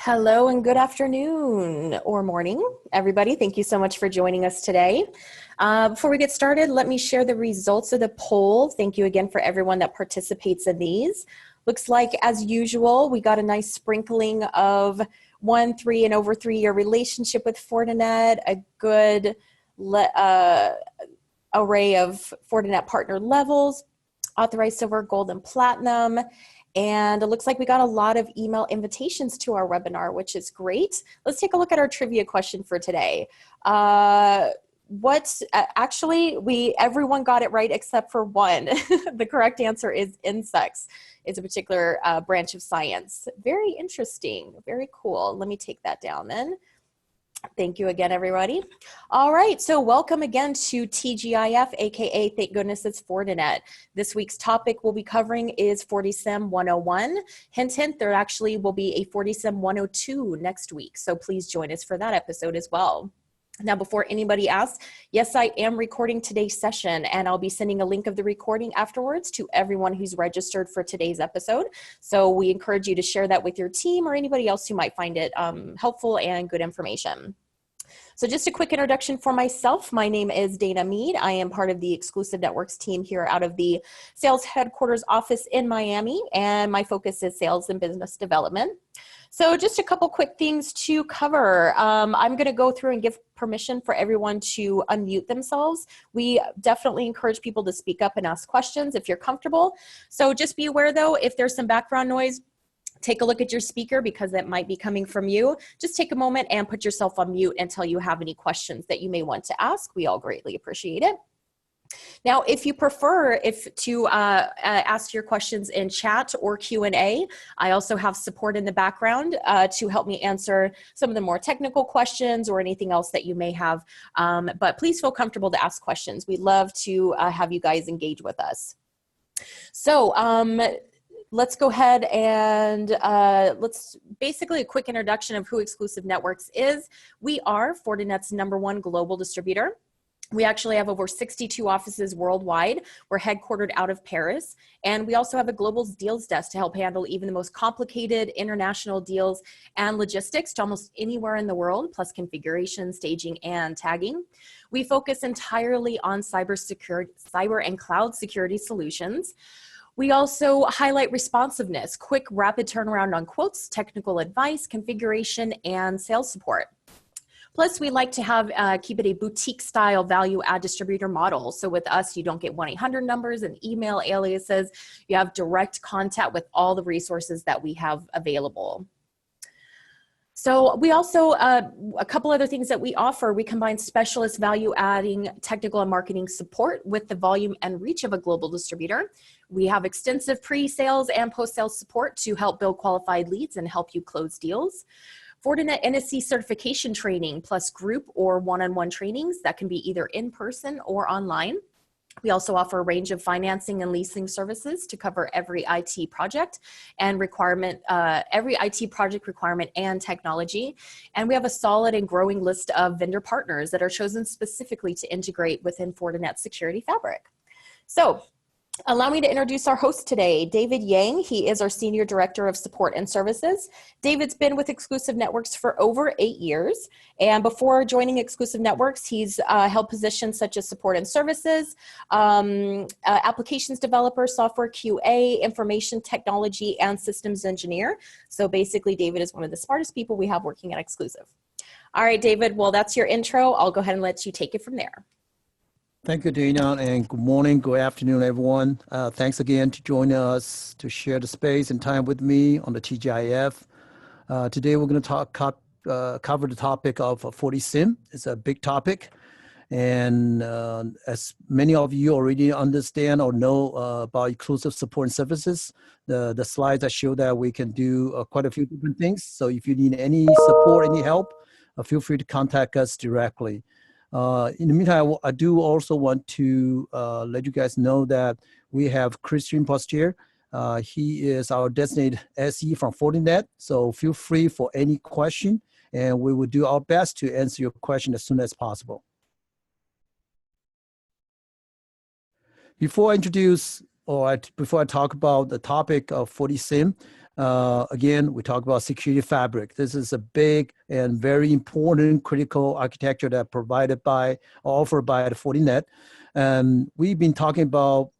Hello and good afternoon or morning, everybody. Thank you so much for joining us today. Before we get started, let me share the results of the poll. Thank you again for everyone that participates in these. Looks like, as usual, we got a nice sprinkling of 1, 3, and over 3-year relationship with Fortinet, a good array of Fortinet partner levels, authorized silver, gold, and platinum. And it looks like we got a lot of email invitations to our webinar, which is great. Let's take a look at our trivia question for today. Everyone got it right except for one. The correct answer is insects. It's a particular branch of science. Very interesting, very cool. Let me take that down then. Thank you again, everybody. All right, so welcome again to TGIF, aka thank goodness it's Fortinet. This week's topic we'll be covering is FortiSIEM 101. Hint, hint, there actually will be a FortiSIEM 102 next week, so please join us for that episode as well. Now, before anybody asks, yes, I am recording today's session, and I'll be sending a link of the recording afterwards to everyone who's registered for today's episode. So we encourage you to share that with your team or anybody else who might find it helpful and good information. So just a quick introduction for myself. My name is Dana Mead. I am part of the Exclusive Networks team here out of the sales headquarters office in Miami, and my focus is sales and business development. So just a couple quick things to cover. I'm going to go through and give permission for everyone to unmute themselves. We definitely encourage people to speak up and ask questions if you're comfortable. So just be aware though, if there's some background noise, take a look at your speaker because that might be coming from you. Just take a moment and put yourself on mute until you have any questions that you may want to ask. We all greatly appreciate it. Now, if you prefer to ask your questions in chat or Q&A, I also have support in the background to help me answer some of the more technical questions or anything else that you may have. But please feel comfortable to ask questions. We'd love to have you guys engage with us. So let's go ahead and let's basically a quick introduction of who Exclusive Networks is. We are Fortinet's #1 global distributor. We actually have over 62 offices worldwide. We're headquartered out of Paris, and we also have a global deals desk to help handle even the most complicated international deals and logistics to almost anywhere in the world, plus configuration, staging, and tagging. We focus entirely on cyber and cloud security solutions. We also highlight responsiveness, quick, rapid turnaround on quotes, technical advice, configuration, and sales support. Plus, we like to keep it a boutique-style value-add distributor model. So with us, you don't get 1-800 numbers and email aliases. You have direct contact with all the resources that we have available. So we also, a couple other things that we offer, we combine specialist value-adding technical and marketing support with the volume and reach of a global distributor. We have extensive pre-sales and post-sales support to help build qualified leads and help you close deals. Fortinet NSC certification training plus group or one-on-one trainings that can be either in person or online. We also offer a range of financing and leasing services to cover every IT project and requirement, every IT project requirement and technology. And we have a solid and growing list of vendor partners that are chosen specifically to integrate within Fortinet security fabric. So, allow me to introduce our host today, David Yang. He is our Senior Director of Support and Services. David's been with Exclusive Networks for over 8 years. And before joining Exclusive Networks, he's held positions such as Support and Services, Applications Developer, Software QA, Information Technology, and Systems Engineer. So basically, David is one of the smartest people we have working at Exclusive. All right, David, well, that's your intro. I'll go ahead and let you take it from there. Thank you, Dana, and good morning, good afternoon, everyone. Thanks again to joining us to share the space and time with me on the TGIF. Today, we're going to cover the topic of FortiSIEM. It's a big topic, and as many of you already understand or know about Exclusive Support and Services, the slides that show that we can do quite a few different things. So if you need any support, any help, feel free to contact us directly. In the meantime, I do also want to let you guys know that we have Christian Postier. He is our designated SE from Fortinet. So feel free for any question, and we will do our best to answer your question as soon as possible. Before I talk about the topic of FortiSIEM, Again, we talk about security fabric. This is a big and very important critical architecture that offered by the Fortinet. And we've been talking about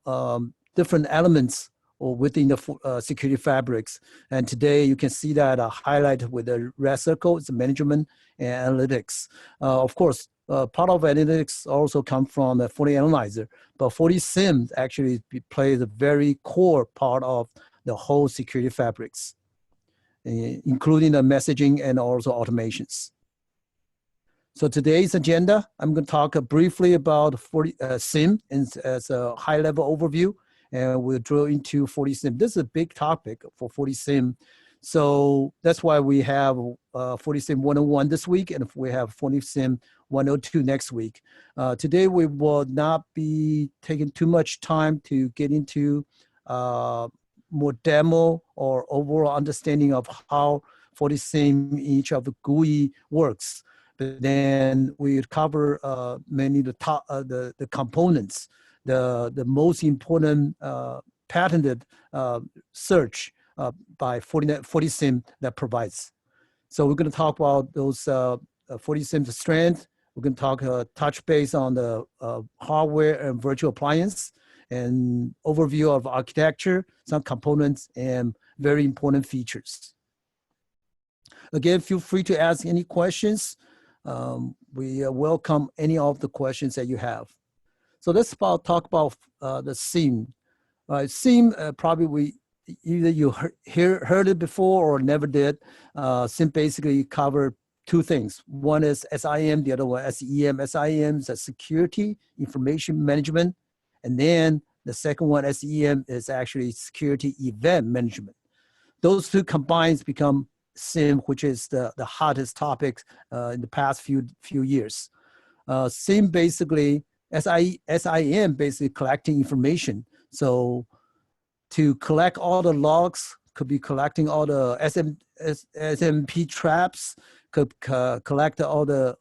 different elements within the security fabrics. And today you can see that highlighted with the red circle. It's management and analytics. Of course, part of analytics also come from the FortiAnalyzer, but FortiSIEM actually plays a very core part of the whole security fabrics, including the messaging and also automations. So today's agenda, I'm going to talk briefly about SIEM as a high-level overview, and we'll drill into FortiSIEM. This is a big topic for FortiSIEM. So that's why we have FortiSIEM 101 this week, and we have FortiSIEM 102 next week. Today, we will not be taking too much time to get into more demo or overall understanding of how FortiSIEM, each of the GUI works. But then we cover many of the components, the most important patented search by FortiSIEM that provides. So we're going to talk about those FortiSIEM's strength. We're going to talk touch base on the hardware and virtual appliance, and overview of architecture, some components, and very important features. Again, feel free to ask any questions. We welcome any of the questions that you have. So let's talk about the SIEM. SIEM, probably either you heard it before or never did. SIEM basically cover two things. One is SIEM, the other one SIEM. SIEM is a security information management. And then the second one, SIEM, is actually security event management. Those two combined become SIEM, which is the hottest topic in the past few years. SIEM basically, SIEM basically collecting information. So to collect all the logs, could be collecting all the SMP traps, could collect all the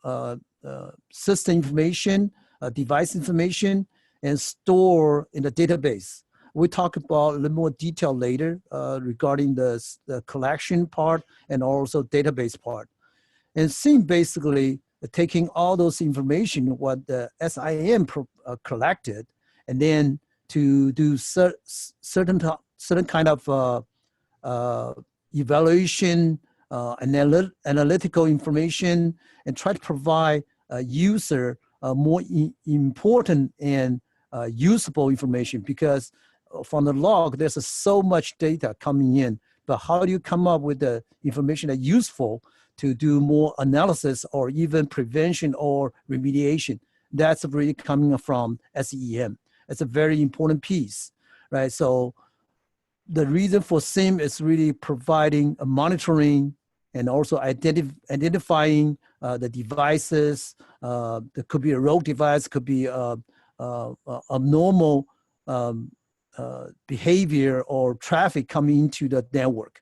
system information, device information, and store in the database. We'll talk about a little more detail later regarding the collection part and also database part. And SIEM basically taking all those information, what the SIEM collected, and then to do certain kind of evaluation, analytical information, and try to provide a user more important and usable information, because from the log, there's so much data coming in, but how do you come up with the information that's useful to do more analysis or even prevention or remediation? That's really coming from SIEM. It's a very important piece, right? So the reason for SIEM is really providing a monitoring and also identifying the devices. There could be a rogue device, could be abnormal behavior or traffic coming into the network.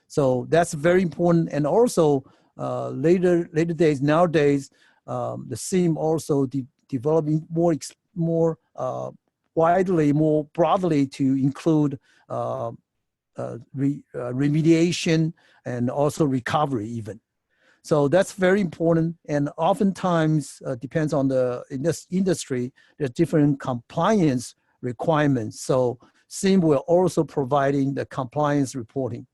So that's very important. And also later days, nowadays, the SIEM also developing more widely, more broadly to include remediation and also recovery even. So that's very important, and oftentimes depends on in this industry, there's different compliance requirements. So SIEM will also providing the compliance reporting.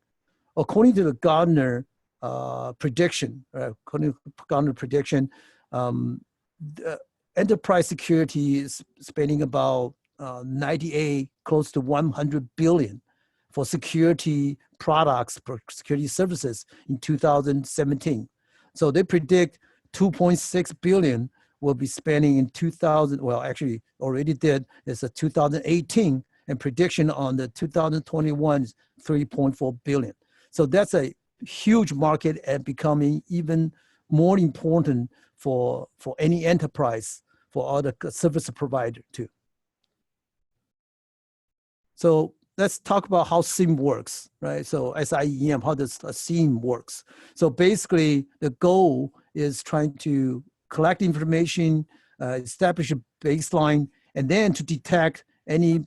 According to the Gartner prediction, the enterprise security is spending about 98, close to 100 billion for security products, for security services in 2017. So they predict 2.6 billion will be spending in 2000, well, actually already did, it's a 2018, and prediction on the 2021 is 3.4 billion. So that's a huge market and becoming even more important for any enterprise, for all the service provider too. So let's talk about how SIEM works, right? So SIEM, how does a SIEM works? So basically the goal is trying to collect information, establish a baseline, and then to detect any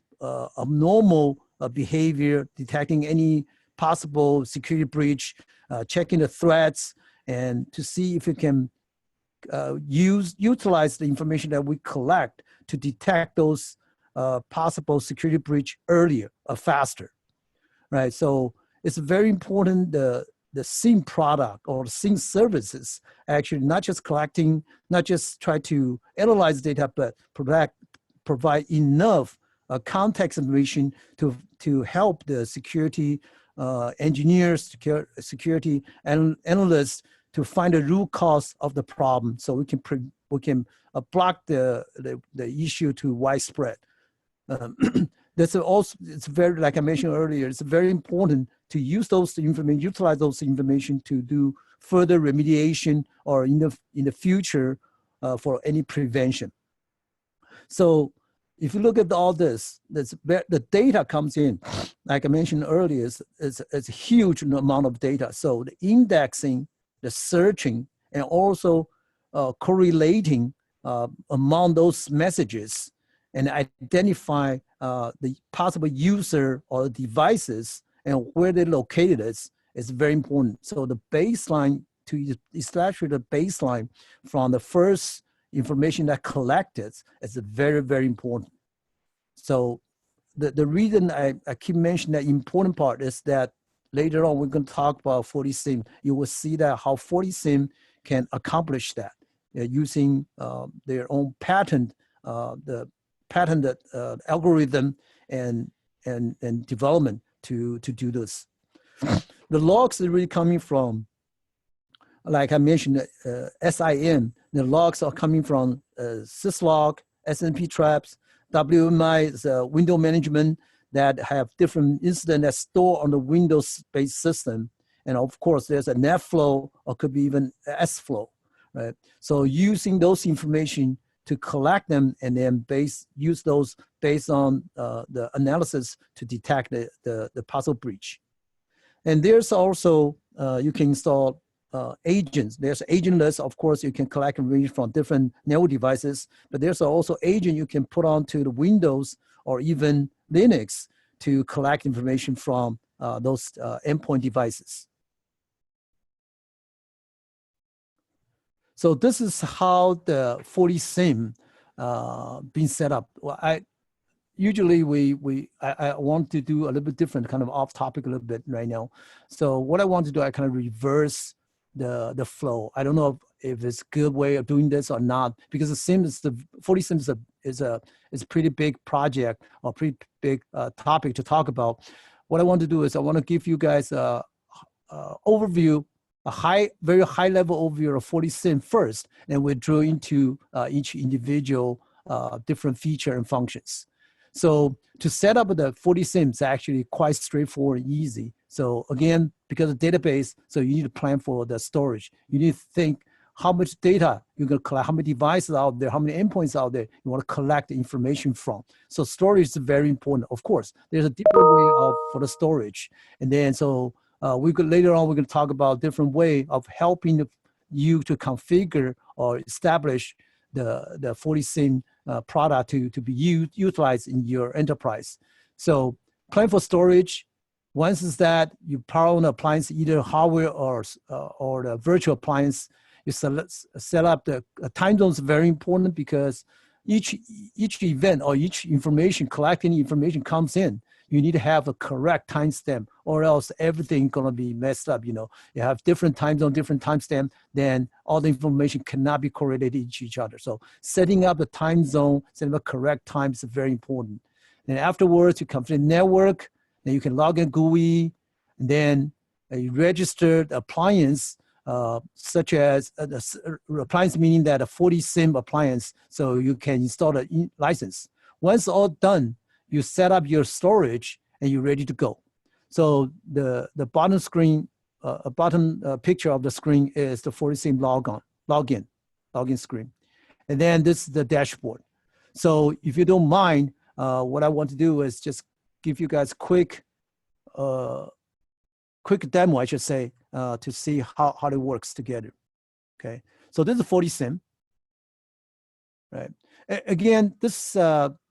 abnormal behavior, detecting any possible security breach, checking the threats, and to see if you can utilize the information that we collect to detect those possible security breach earlier or faster, right? So it's very important the SIEM product or the SIEM services actually not just collecting, not just try to analyze data, but provide enough context information to help the security engineers, security analysts to find the root cause of the problem, so we can block the issue to widespread. That's also, it's very, like I mentioned earlier, it's very important to use those information, utilize those information to do further remediation or in the future for any prevention. So if you look at all this, the data comes in, like I mentioned earlier, it's a huge amount of data. So the indexing, the searching, and also correlating among those messages and identify the possible user or devices and where they're located is very important. So the baseline, to establish the baseline from the first information that collected is very, very important. So the reason I keep mentioning that important part is that later on we're going to talk about FortiSIEM. You will see that how FortiSIEM can accomplish that using their own patented algorithm and development to do this. The logs are really coming from, like I mentioned, SIEM. The logs are coming from syslog, SNP traps, WMI is window management that have different incidents that store on the Windows-based system. And of course, there's a NetFlow or could be even SFlow, right? So using those information to collect them and then use those based on the analysis to detect the possible breach. And there's also, you can install agents. There's agent list, of course, you can collect information from different network devices, but there's also agent you can put onto the Windows or even Linux to collect information from those endpoint devices. So this is how the FortiSIEM being set up. Well, I want to do a little bit different, kind of off topic a little bit right now. So what I want to do, I kind of reverse the flow. I don't know if it's a good way of doing this or not, because FortiSIEM is a pretty big project or pretty big topic to talk about. What I want to do is I want to give you guys a overview, very high level overview of FortiSIEM first, and we'll drill into each individual different feature and functions. So to set up the FortiSIEM is actually quite straightforward and easy. So again, because of database, so you need to plan for the storage. You need to think how much data you're going to collect, how many devices out there, how many endpoints out there you want to collect the information from. So storage is very important. Of course, there's a different way for the storage. And then so later on, we're going to talk about different way of helping you to configure or establish the FortiSIEM product to be utilized in your enterprise. So plan for storage. Once is that you power on the appliance, either hardware or the virtual appliance, you set up the time zone is very important, because each event or each information, collecting information comes in, you need to have a correct timestamp, or else everything gonna be messed up. You have different time zone, different timestamp, then all the information cannot be correlated to each other. So setting up the time zone, setting up correct time is very important. Then afterwards, you configure the network, then you can log in GUI, and then a registered appliance, such as appliance, meaning that a FortiSIEM appliance, so you can install the license. Once all done, you set up your storage and you're ready to go. So the bottom screen, bottom picture of the screen is the FortiSIEM login screen. And then this is the dashboard. So if you don't mind, what I want to do is just give you guys quick demo, I should say, to see how it works together. Okay, so this is FortiSIEM, right? Again, this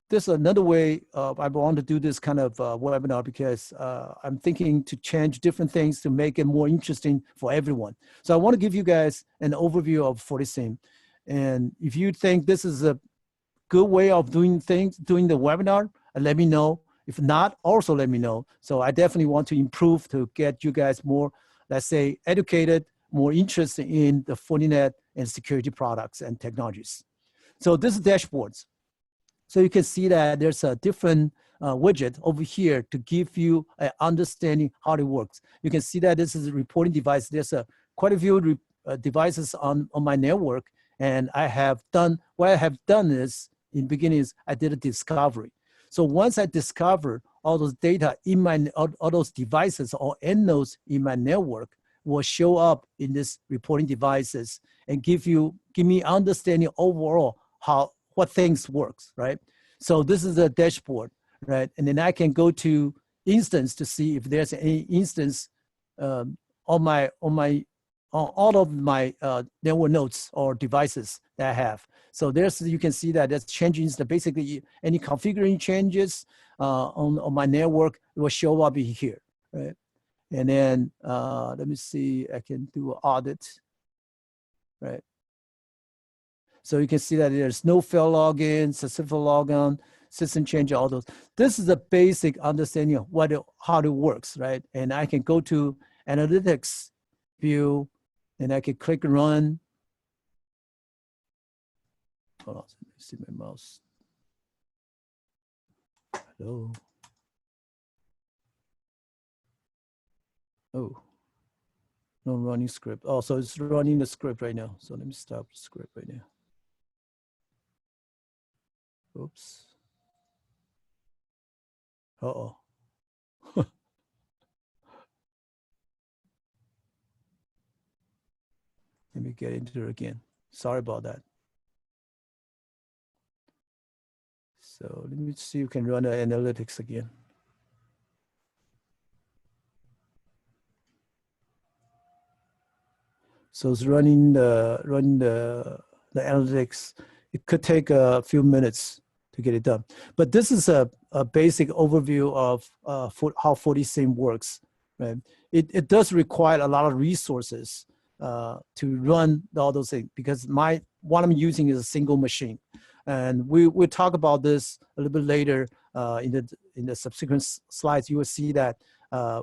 this is another way I want to do this kind of webinar because I'm thinking to change different things to make it more interesting for everyone. So I want to give you guys an overview of FortiSIEM. And if you think this is a good way of doing things, doing the webinar, let me know. If not, also let me know. So I definitely want to improve to get you guys more, let's say, educated, more interested in the Fortinet and security products and technologies. So this is dashboards. So you can see that there's a different widget over here to give you an understanding how it works. You can see that this is a reporting device. There's quite a few devices on my network, and what I have done is, in the beginning is I did a discovery. So once I discover all those data in all those devices or end nodes in my network will show up in this reporting devices and give me understanding overall what things works, right? So this is a dashboard, right? And then I can go to instance to see if there's any instance on all of my network nodes or devices that I have. So you can see that there's changes that basically any configuring changes on my network will show up in here, right? And then let me see, I can do an audit, right? So you can see that there's no fail login, successful logon, system change, all those. This is a basic understanding of how it works, right? And I can go to analytics view, and I can click run. Hold on, let me see my mouse. Hello. Oh, no running script. Oh, so it's running the script right now. So let me stop the script right now. Oops. Uh-oh. Let me get into it again. Sorry about that. So let me see if you can run the analytics again. So it's running the analytics. It could take a few minutes to get it done. But this is a basic overview of how FortiSIEM works. Right? It does require a lot of resources to run all those things because what I'm using is a single machine. And we'll talk about this a little bit later in the subsequent slides. You will see that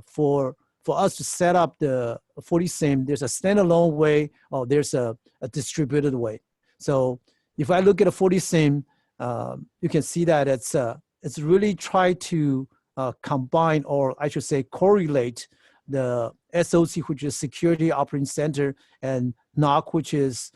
for us to set up the FortiSIEM, there's a standalone way or there's a distributed way. So if I look at a FortiSIEM, you can see that it's really try to combine, or I should say correlate, the SOC, which is Security Operating Center, and NOC, which is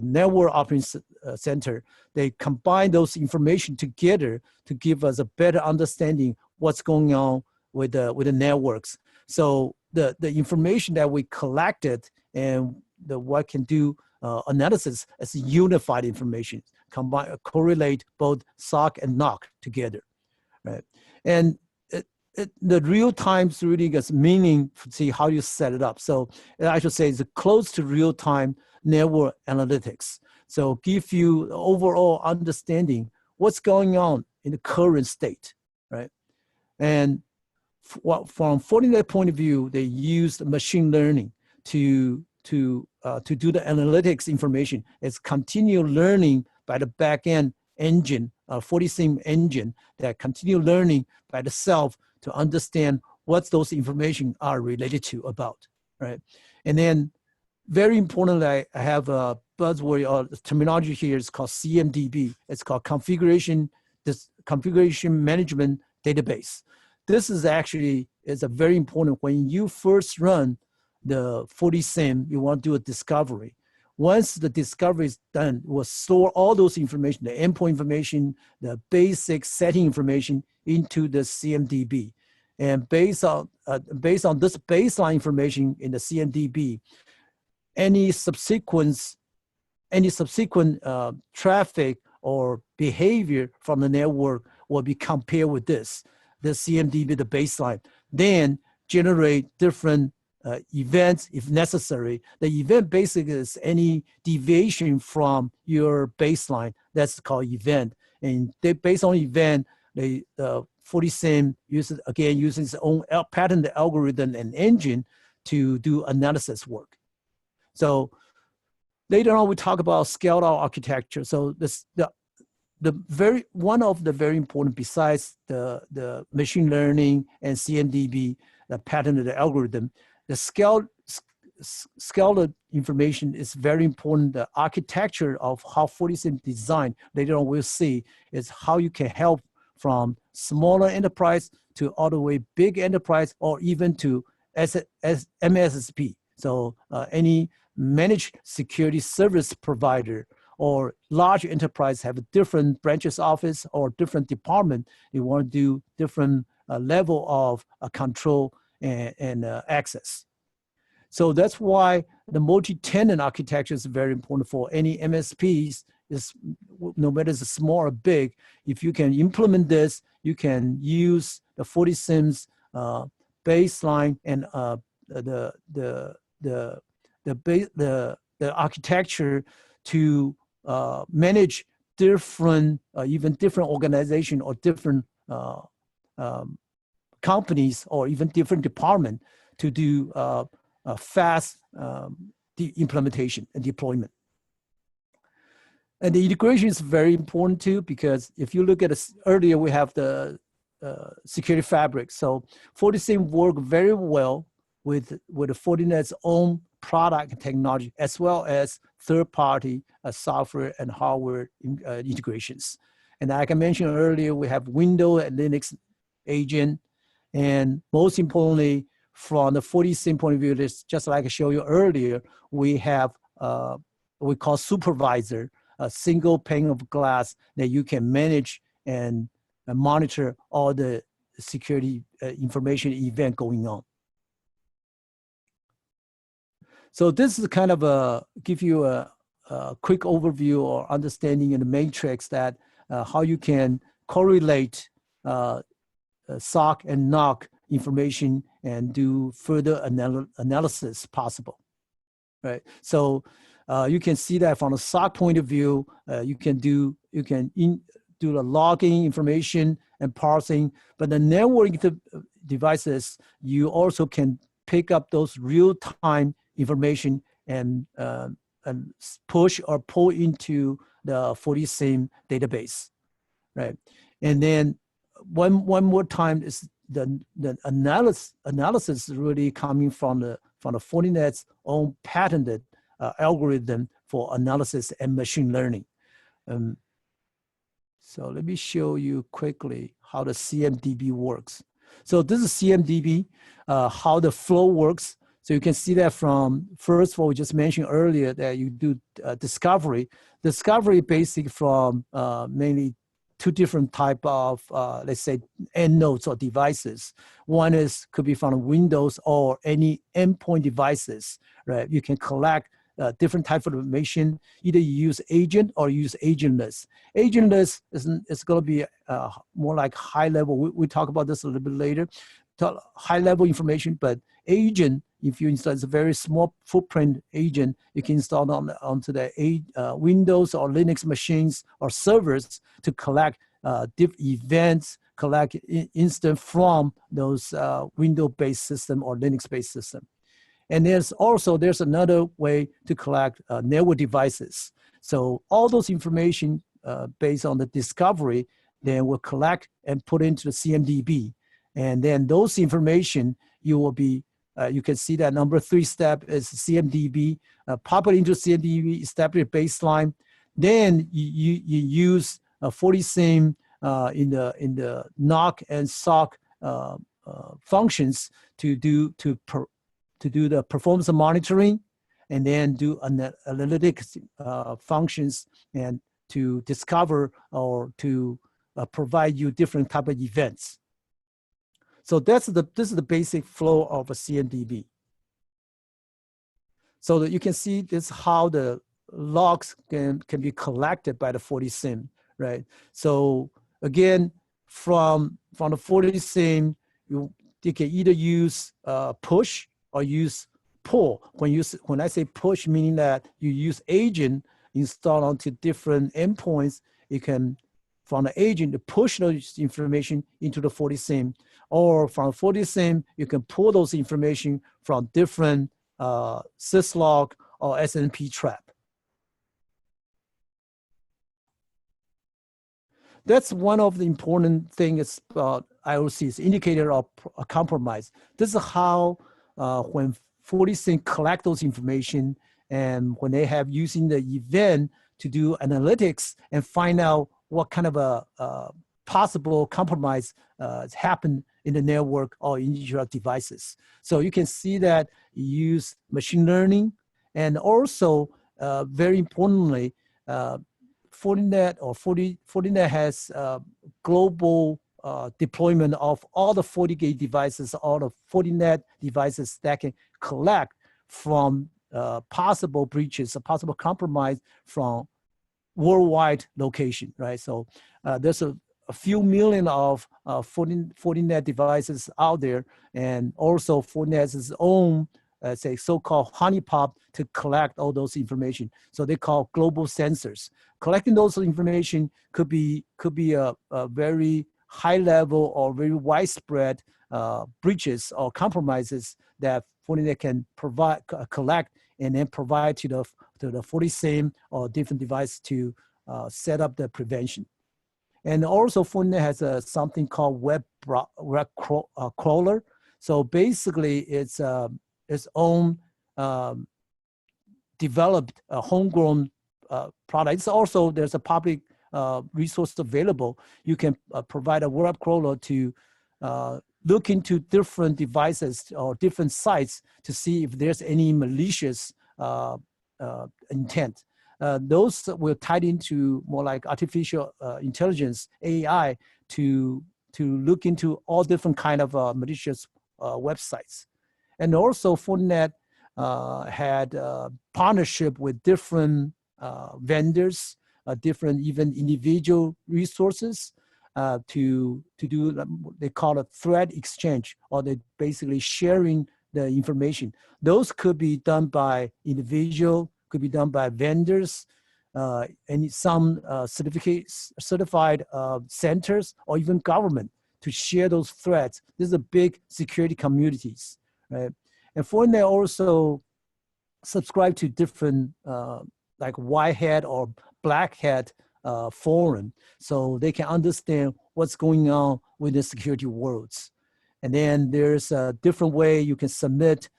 Network Operating Center. They combine those information together to give us a better understanding what's going on with the networks. So the information that we collected and what can do analysis as unified information, correlate both SOC and NOC together, right? And the real time really gets meaning to see how you set it up. So I should say it's close to real time network analytics. So give you overall understanding what's going on in the current state, right? And from Fortinet point of view, they used machine learning to do the analytics information. It's continual learning by the backend engine, FortiSIEM engine, that continue learning by the self to understand what those information are related to about, right? And then very importantly, I have a buzzword or terminology here. It's called CMDB. It's called Configuration Management Database. This is actually a very important when you first run the FortiSIEM, you want to do a discovery. Once the discovery is done, we'll store all those information, the endpoint information, the basic setting information into the CMDB. And based on this baseline information in the CMDB, any subsequent traffic or behavior from the network will be compared with the CMDB, the baseline. Then generate different events if necessary. The event basically is any deviation from your baseline. That's called event. And they, based on event, the FortiSIEM uses its own patented algorithm and engine to do analysis work. So later on, we talk about scaled out architecture. So one of the very important, besides the machine learning and CMDB, the patented algorithm, the scaled information is very important. The architecture of how FortiSIEM designed, later on we'll see, is how you can help from smaller enterprise to all the way big enterprise, or even to MSSP. So any managed security service provider or large enterprise have a different branches office or different department. They want to do different level of control and access. So that's why the multi-tenant architecture is very important for any MSPs. Is no matter it's small or big, if you can implement this, you can use the FortiSIEM's baseline and the architecture to manage different, even different organization or different companies or even different department to do fast implementation and deployment. And the integration is very important too, because if you look at this, earlier we have the security fabric. So FortiSIEM work very well with the Fortinet's own product and technology, as well as third-party software and hardware integrations. And like I mentioned earlier, we have Windows and Linux agent. And most importantly, from the FortiSIEM point of view, this, just like I showed you earlier, we have what we call supervisor, a single pane of glass that you can manage and monitor all the security information event going on. So this is kind of give you a quick overview or understanding in the matrix that how you can correlate SOC and NOC information and do further analysis possible, right? So you can see that from a SOC point of view, you can do the logging information and parsing, but the networking devices, you also can pick up those real-time information and push or pull into the FortiSIEM database, right? And then one more time is the analysis really coming from the Fortinet's own patented algorithm for analysis and machine learning. So let me show you quickly how the CMDB works. So this is CMDB, how the flow works. So you can see that from, first of all, we just mentioned earlier that you do discovery. Discovery basic from mainly two different type of, let's say, end nodes or devices. One is, could be from Windows or any endpoint devices, right? You can collect different type of information. Either you use agent or use agentless. Agentless is going to be more like high level. We talk about this a little bit later. High level information, but agent, if you install, it's a very small footprint agent, you can install onto the Windows or Linux machines or servers to collect diff events, collect instant from those Windows-based system or Linux-based system. And there's another way to collect network devices. So all those information based on the discovery, then we'll collect and put into the CMDB. And then those information, you will be, you can see that number 3 step is CMDB, pop it into CMDB, establish a baseline. Then you use FortiSIEM in the NOC and SOC functions to do the performance monitoring, and then do analytics functions and to discover or to provide you different type of events. So this is the basic flow of a CMDB. So that you can see this how the logs can be collected by the FortiSIEM, right? So again, from the FortiSIEM, you can either use push or use pull. When I say push, meaning that you use agent installed onto different endpoints, you can from the agent to push those information into the FortiSIEM, or from FortiSIEM, you can pull those information from different syslog or SNP trap. That's one of the important things about IOCs, indicator of a compromise. This is how when FortiSIEM collect those information, and when they have using the event to do analytics and find out what kind of a possible compromise happened in the network or in your devices. So you can see that you use machine learning, and also very importantly, Fortinet Fortinet has global deployment of all the FortiGate devices, all the Fortinet devices that can collect from possible breaches, a possible compromise from worldwide location, right? So there's a few million of Fortinet devices out there, and also Fortinet has its own, say, so-called honeypot to collect all those information. So they call global sensors. Collecting those information could be a very high level or very widespread breaches or compromises that Fortinet can collect and then provide to the FortiSIEM or different device to set up the prevention. And also Fortinet has something called web crawler. So basically it's its own developed homegrown product. It's also, there's a public resource available. You can provide a web crawler to look into different devices or different sites to see if there's any malicious intent. Those will tie into more like artificial intelligence, AI, to look into all different kind of malicious websites. And also Fortinet had partnership with different vendors, different even individual resources to do, they call it threat exchange, or they basically sharing the information. Those could be done by individual, could be done by vendors, and some certified centers, or even government to share those threats. This is a big security communities, right? And Fortinet also subscribe to different like white hat or black hat forum, so they can understand what's going on with the security worlds. And then there's a different way you can submit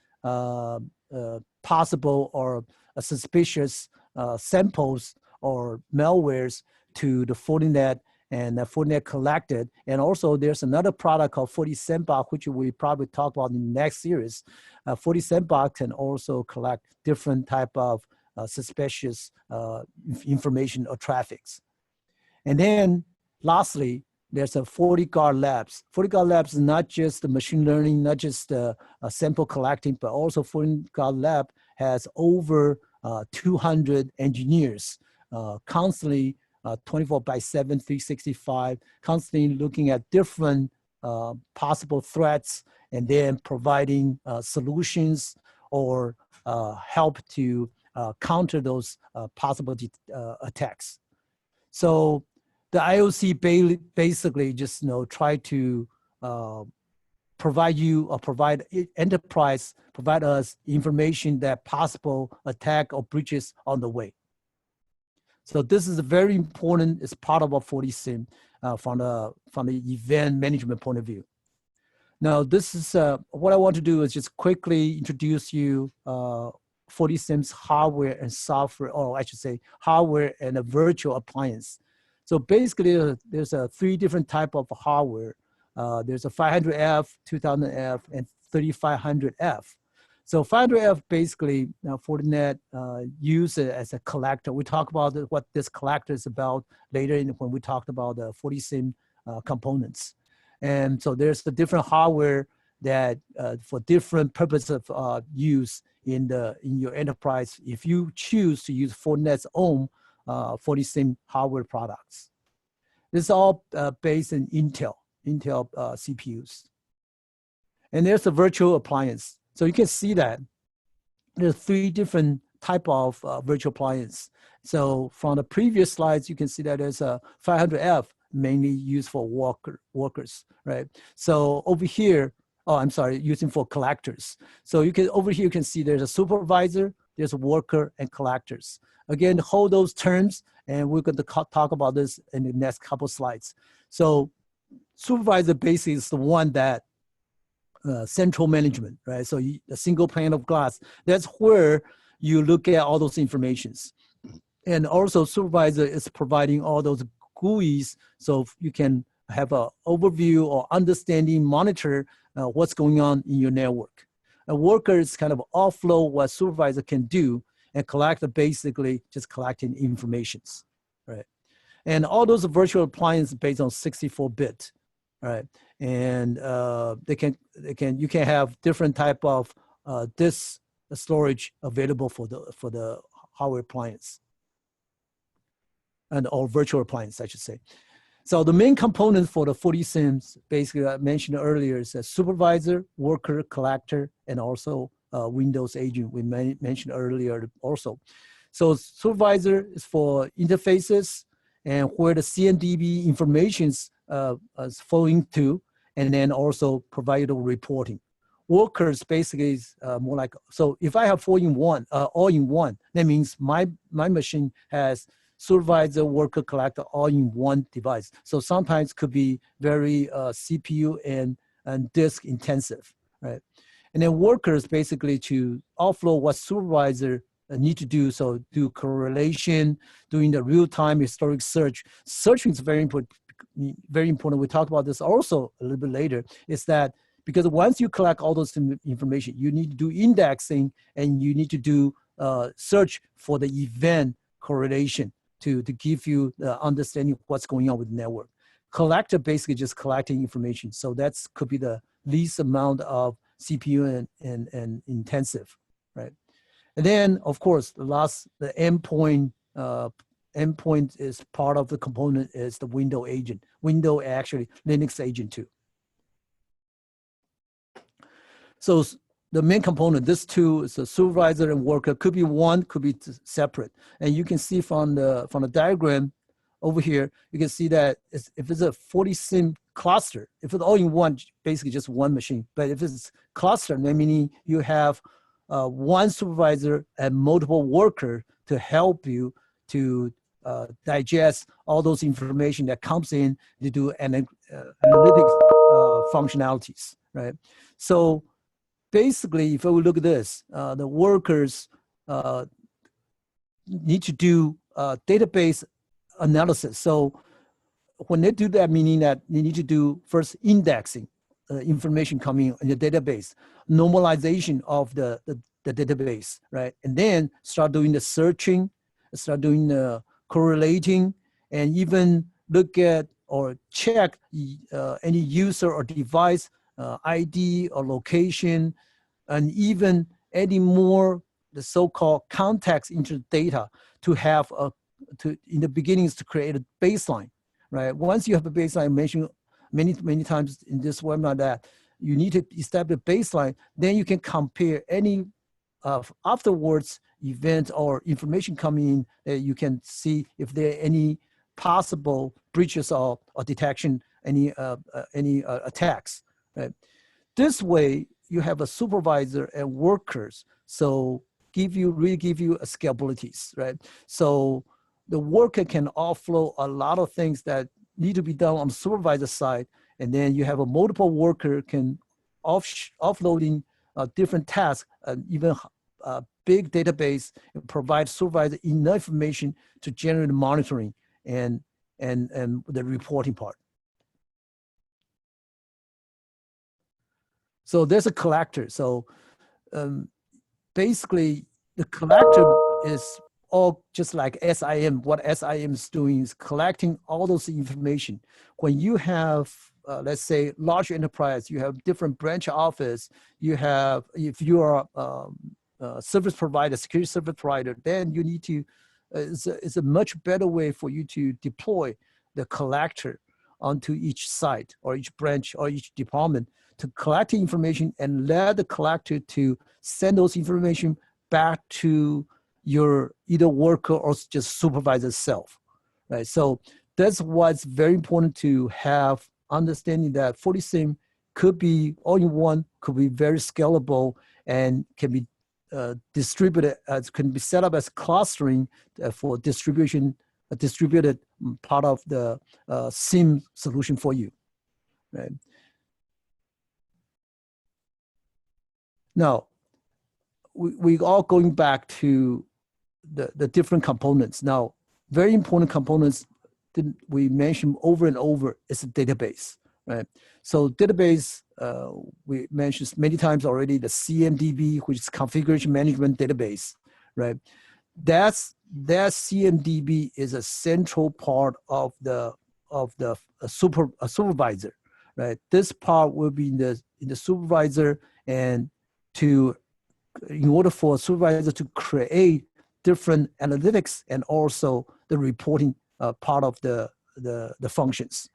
possible or suspicious samples or malwares to the Fortinet, and Fortinet collected. And also there's another product called FortiSandbox, which we probably talk about in the next series. FortiSandbox can also collect different type of suspicious information or traffics. And then lastly, there's a FortiGuard Labs. FortiGuard Labs is not just the machine learning, not just sample collecting, but also FortiGuard Lab has over 200 engineers constantly 24/7, 365, constantly looking at different possible threats and then providing solutions or help to counter those possible attacks. So the IOC basically just try to provide you or provide enterprise, provide us information that possible attack or breaches on the way. So this is very important. It's part of our FortiSIEM from the event management point of view. Now, this is what I want to do is just quickly introduce you FortiSIEM's hardware and software, or I should say hardware and a virtual appliance. So basically, there's three different type of hardware. There's a 500F, 2000F, and 3500F. So 500F basically, Fortinet use it as a collector. We talk about what this collector is about later when we talked about the FortiSIEM components. And so there's the different hardware that for different purposes of use in your enterprise, if you choose to use Fortinet's own FortiSIEM hardware products. This is all based in Intel CPUs. And there's a virtual appliance. So you can see that there's three different type of virtual appliance. So from the previous slides, you can see that there's a 500F. mainly used for workers, right? So over here, oh, I'm sorry, using for collectors. So you can, over here, you can see there's a supervisor, there's a worker, and collectors. Again, hold those terms, and we're going to talk about this in the next couple slides. So supervisor basically is the one that central management, right? So a single pane of glass, that's where you look at all those informations. And also supervisor is providing all those GUIs, so you can have an overview or understanding, monitor what's going on in your network. A worker is kind of offload what supervisor can do and collect basically just collecting informations, right? And all those virtual appliances based on 64-bit, right? And you can have different type of disk storage available for the hardware appliance, and or virtual appliance, I should say. So the main component for the FortiSIEMs, basically I mentioned earlier, is a supervisor, worker, collector, and also Windows agent we mentioned earlier also. So supervisor is for interfaces and where the CMDB information is flowing to, and then also provide reporting. Workers basically is more like, so if I have all in one, that means my machine has supervisor, worker, collector, all in one device. So sometimes could be very CPU and disk intensive, right? And then workers basically to offload what supervisor need to do. So do correlation, doing the real-time historic search. Searching is very important. Very important. We talk about this also a little bit later. Is that because once you collect all those information, you need to do indexing and you need to do search for the event correlation to give you the understanding of what's going on with the network. Collector basically just collecting information. So that's could be the least amount of CPU and intensive, right? And then of course, the endpoint is part of the component is the Windows agent. Windows actually Linux agent too. So the main component, this two is a supervisor and worker, could be one, could be separate. And you can see from the diagram over here, you can see that if it's a FortiSIEM cluster, if it's all in one, basically just one machine. But if it's cluster, meaning you have one supervisor and multiple workers to help you to digest all those information that comes in to do analytics functionalities, right? So basically, if we look at this, the workers need to do database analysis. So when they do that, meaning that they need to do first indexing information coming in the database, normalization of the database, right? And then start doing the searching, start doing the correlating, and even look at or check any user or device ID or location, and even adding more the so-called context into the data to have in the beginnings to create a baseline, right? Once you have a baseline, I mentioned many times in this webinar that you need to establish a baseline, then you can compare any afterwards event or information coming in that you can see if there are any possible breaches or detection, any attacks, right? This way you have a supervisor and workers, so really give you a scalabilities, right? So the worker can offload a lot of things that need to be done on the supervisor side, and then you have a multiple worker can offloading different tasks, even big database, and provide supervisor enough information to generate monitoring and the reporting part. So there's a collector. So basically, the collector is all just like SIEM. What SIEM is doing is collecting all those information. When you have, let's say, large enterprise, you have different branch office, you have, if you are service provider, security service provider, then you need to, it's a much better way for you to deploy the collector onto each site or each branch or each department to collect the information and let the collector to send those information back to your either worker or just supervisor self, right? So that's why it's very important to have understanding that FortiSIEM could be all in one, could be very scalable, and can be distributed, can be set up as clustering for distribution, a distributed part of the SIEM solution for you, right? Now, we all going back to the different components. Now, very important components that we mentioned over and over is a database, right? So database, we mentioned many times already, the CMDB, which is configuration management database, right? That CMDB is a central part of the supervisor, right? This part will be in the supervisor, and in order for a supervisor to create different analytics and also the reporting part of the functions.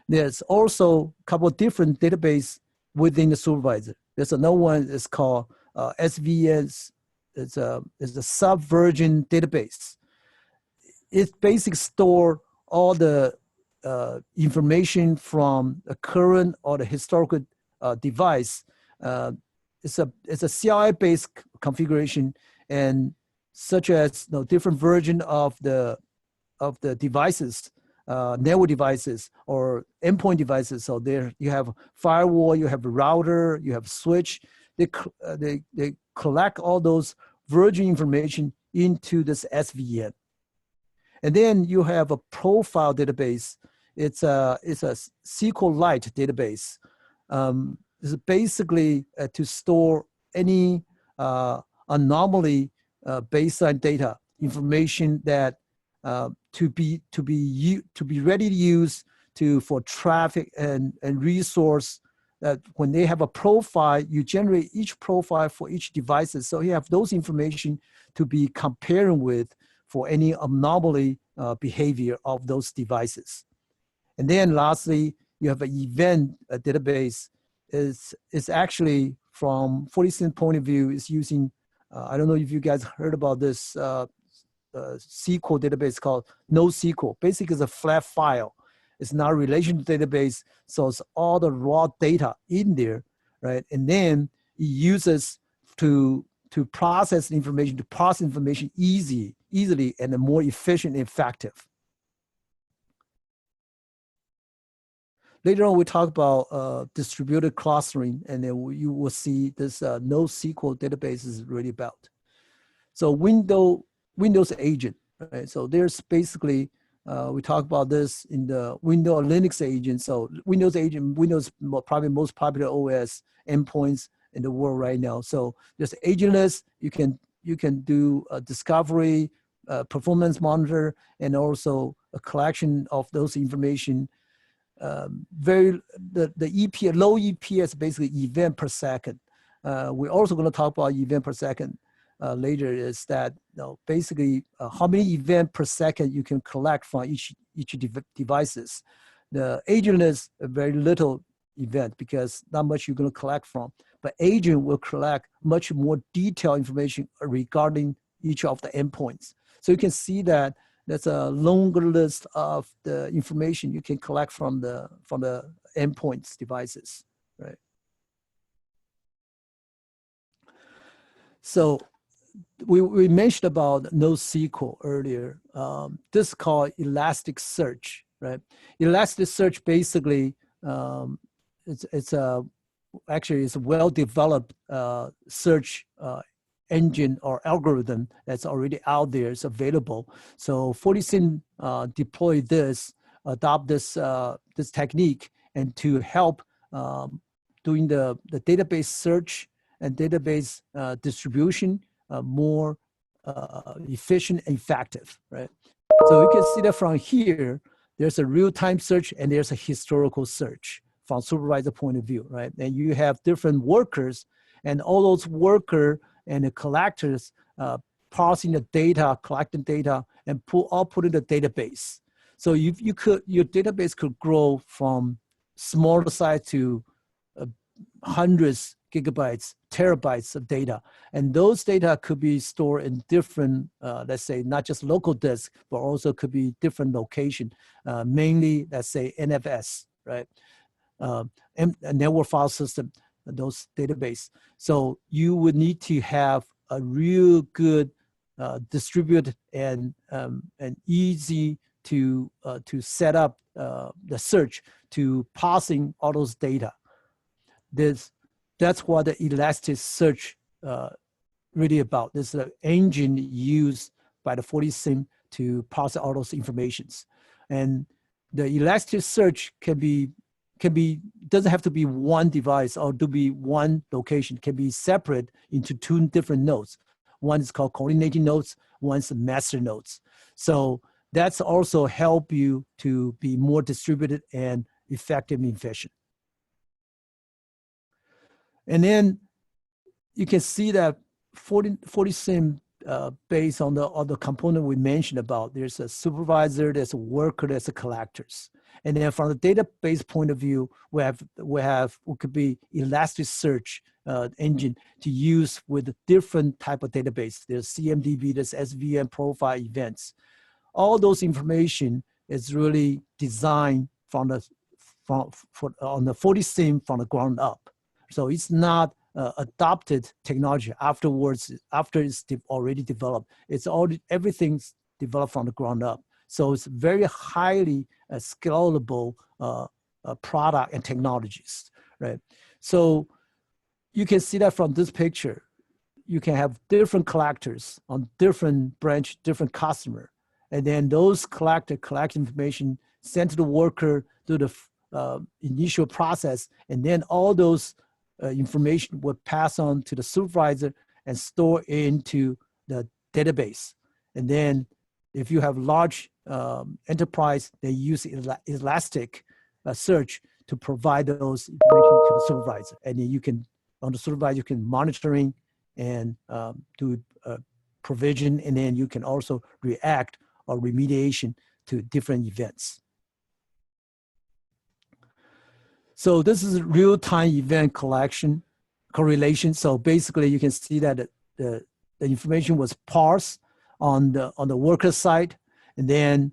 There's also a couple of different databases within the supervisor. There's another one that's called SVS. It's a sub-version database. It basically stores all the information from the current or the historical device. It's a CLI-based configuration, and such as different version of the devices, network devices or endpoint devices. So there you have firewall, you have a router, you have switch. They collect all those version information into this SVN. And then you have a profile database. It's a SQLite database. It's basically to store any anomaly baseline data information that to be ready to use for traffic and resource. That when they have a profile, you generate each profile for each devices. So you have those information to be comparing with for any anomaly behavior of those devices. And then lastly, you have an event database. It's actually, from FortiSIEM point of view, is using, I don't know if you guys heard about this SQL database called NoSQL. Basically, it's a flat file. It's not a relational database, so it's all the raw data in there, right? And then it uses to process information, to process information easily and more efficient and effective. Later on, we talk about distributed clustering, and then you will see this NoSQL database is really about. So Windows agent, right? So there's basically, we talk about this in the Windows Linux agent. So Windows agent, Windows probably most popular OS endpoints in the world right now. So there's agentless. You can do a discovery, performance monitor, and also a collection of those information. The low EPS, basically event per second. We're also going to talk about event per second later. Is that basically how many event per second you can collect from each devices. The agentless, very little event because not much you're going to collect from. But agent will collect much more detailed information regarding each of the endpoints. So you can see that that's a longer list of the information you can collect from the endpoints devices, right? So we mentioned about NoSQL earlier. This is called Elasticsearch, right? Elasticsearch basically it's a well-developed search engine or algorithm that's already out there. It's available. So FortiSIEM deploy this, adopt this this technique, and to help doing the database search and database distribution more efficient and effective, right? So you can see that from here, there's a real-time search and there's a historical search from supervisor point of view, right? And you have different workers, and all those worker and the collectors parsing the data, collecting data, and output in the database. So your database could grow from smaller size to hundreds gigabytes terabytes of data. And those data could be stored in different, let's say, not just local disk, but also could be different location, mainly, let's say, NFS, right? And a network file system, those database. So you would need to have a real good distributed and easy to set up the search to parsing all those data. That's what the Elasticsearch really about. This is the engine used by the FortiSIEM to parse all those informations. And the Elasticsearch doesn't have to be one device or to be one location. It can be separate into two different nodes. One is called coordinating nodes, one's master nodes. So that's also help you to be more distributed and effective and efficient. And then you can see that FortiSIEM based on the other component we mentioned about, there's a supervisor, there's a worker, there's a collectors. And then from the database point of view, we could be Elasticsearch engine to use with different type of database. There's CMDB, there's SVM profile events. All those information is really designed on the FortiSIEM from the ground up. So it's not adopted technology afterwards, after it's already developed. It's already, everything's developed from the ground up. So it's very highly scalable product and technologies, right? So you can see that from this picture. You can have different collectors on different branch, different customer. And then those collect information, sent to the worker, do the initial process, and then all those information would pass on to the supervisor and store into the database. And then if you have large enterprise, they use Elastic search to provide those information to the supervisor. And then you can, on the supervisor, you can monitoring and do provision, and then you can also react or remediation to different events. So this is real-time event correlation. So basically you can see that the information was parsed on the worker side, and then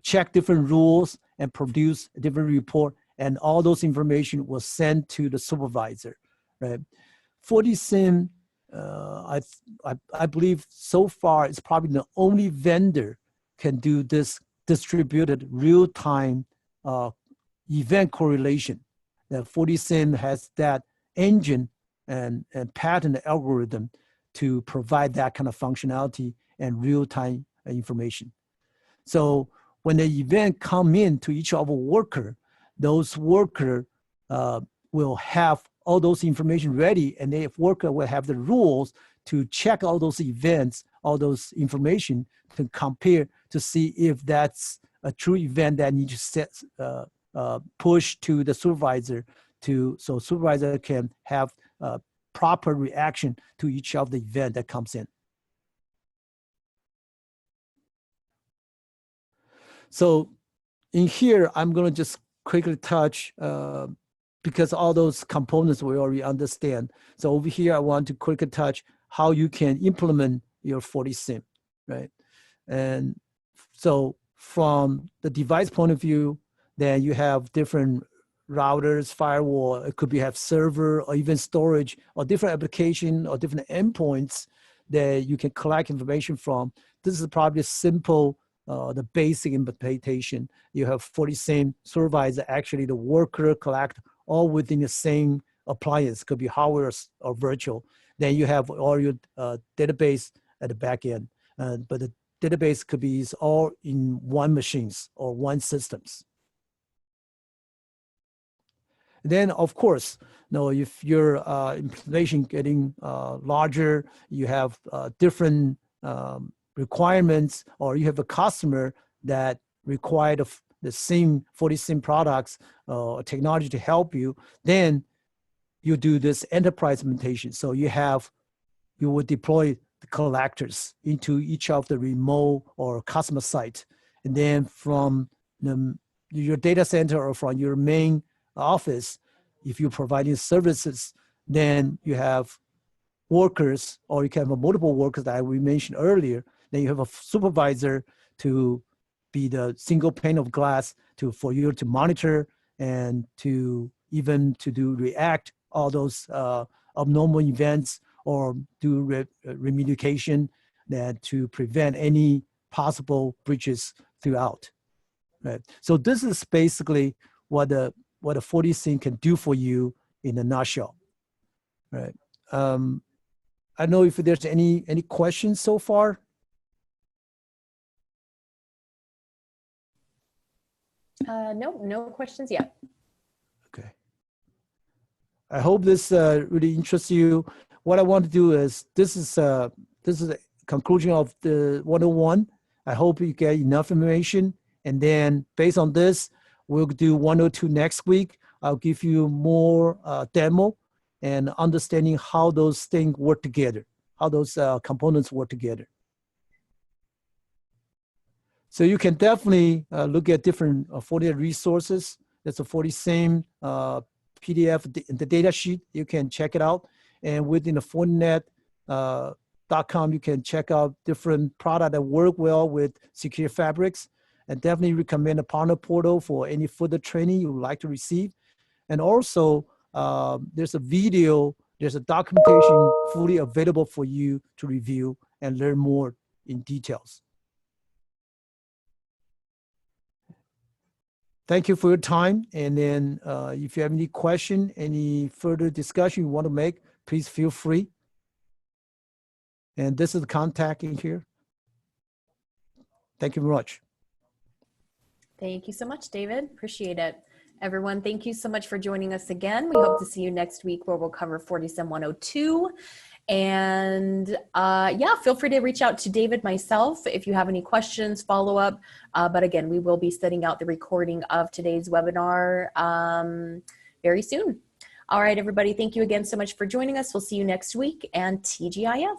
check different rules and produce a different report, and all those information was sent to the supervisor, right? FortiSIEM, I believe so far it's probably the only vendor can do this distributed real-time event correlation. That FortiSIEM has that engine and pattern algorithm to provide that kind of functionality and real-time information. So when the event come in to each of a worker, those worker will have all those information ready, and the worker will have the rules to check all those events, all those information to compare to see if that's a true event that needs to set, push to the supervisor so supervisor can have proper reaction to each of the event that comes in. So in here, I'm going to just quickly touch, because all those components we already understand. So over here, I want to quickly touch how you can implement your FortiSIEM, right? And so from the device point of view, then you have different routers, firewall, it could be have server or even storage or different application or different endpoints that you can collect information from. This is probably simple, the basic implementation. You have FortiSIEM supervisor, actually the worker collect all within the same appliance, could be hardware or virtual. Then you have all your database at the back end, but the database could be all in one machines or one systems. Then, of course, if your implementation getting larger, you have different requirements, or you have a customer that require the same FortiSIEM products or technology to help you, then you do this enterprise implementation. So you would deploy the collectors into each of the remote or customer site. And then from your data center or from your main office, If you're providing services, then you have workers, or you can have multiple workers that we mentioned earlier. Then you have a supervisor to be the single pane of glass for you to monitor and to even to do react all those abnormal events or do remediation that to prevent any possible breaches throughout. Right. So this is basically what a FortiSIEM can do for you in a nutshell. Right. I don't know if there's any questions so far. No questions yet. Okay. I hope this really interests you. What I want to do is this is a conclusion of the 101. I hope you get enough information, and then based on this, we'll do 102 next week. I'll give you more demo and understanding how those things work together, how those components work together. So you can definitely look at different Fortinet resources. There's a FortiSIEM PDF, the data sheet. You can check it out. And within the Fortinet.com, you can check out different products that work well with secure fabrics. And definitely recommend a partner portal for any further training you would like to receive. And also, there's a video, there's a documentation fully available for you to review and learn more in details. Thank you for your time. And then if you have any question, any further discussion you want to make, please feel free. And this is the contact in here. Thank you very much. Thank you so much, David. Appreciate it. Everyone, thank you so much for joining us again. We hope to see you next week where we'll cover FortiSIEM 102. And yeah, feel free to reach out to David, myself, if you have any questions, follow up. But again, we will be sending out the recording of today's webinar very soon. All right, everybody, thank you again so much for joining us. We'll see you next week, and TGIF.